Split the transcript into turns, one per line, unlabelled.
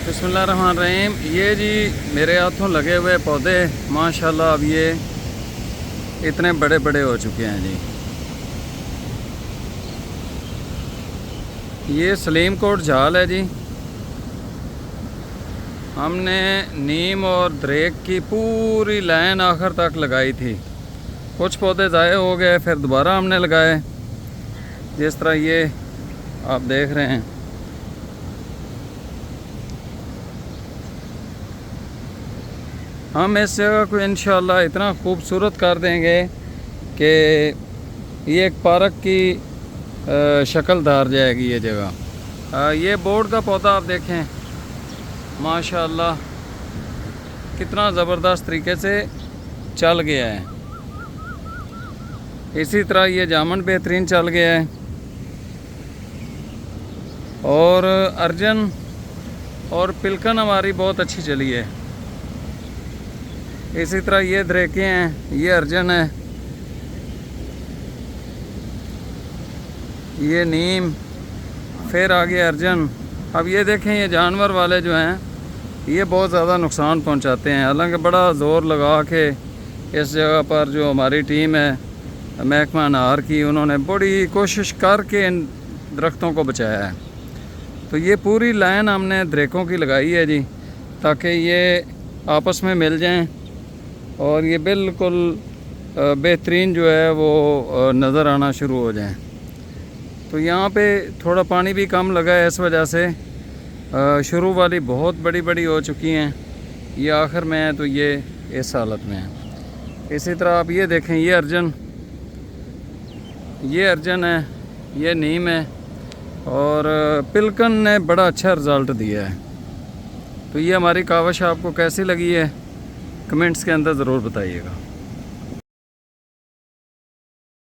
बिस्मिल्लाहिर्रहमानिर्रहीम। ये जी मेरे हाथों लगे हुए पौधे माशाल्लाह अब ये इतने बड़े बड़े हो चुके हैं जी। ये सलीम कोट झाल है जी। हमने नीम और दरेक की पूरी लाइन आखिर तक लगाई थी। कुछ पौधे ज़ाये हो गए, फिर दोबारा हमने लगाए। जिस तरह ये आप देख रहे हैं, हम इस जगह को इंशाल्लाह इतना खूबसूरत कर देंगे कि ये एक पार्क की शक्ल धार जाएगी ये जगह। ये बोर्ड का पौधा आप देखें माशाल्लाह कितना ज़बरदस्त तरीके से चल गया है। इसी तरह ये जामुन बेहतरीन चल गया है और अर्जन और पिलकन हमारी बहुत अच्छी चली है। इसी तरह ये दरेके हैं, ये अर्जन है, ये नीम, फिर आगे अर्जन। अब ये देखें ये जानवर वाले जो हैं ये बहुत ज़्यादा नुकसान पहुंचाते हैं। हालांकि बड़ा ज़ोर लगा के इस जगह पर जो हमारी टीम है महकमा अनार की, उन्होंने बड़ी कोशिश करके इन दरख्तों को बचाया है। तो ये पूरी लाइन हमने दरेकों की लगाई है जी, ताकि ये आपस में मिल जाएं और ये बिल्कुल बेहतरीन जो है वो नज़र आना शुरू हो जाएं। तो यहाँ पे थोड़ा पानी भी कम लगा है, इस वजह से शुरू वाली बहुत बड़ी बड़ी हो चुकी हैं, ये आखिर में है तो ये इस हालत में है। इसी तरह आप ये देखें, ये अर्जन है, ये नीम है और पिलकन ने बड़ा अच्छा रिज़ल्ट दिया है। तो ये हमारी कावश आपको कैसी लगी है कमेंट्स के अंदर ज़रूर बताइएगा।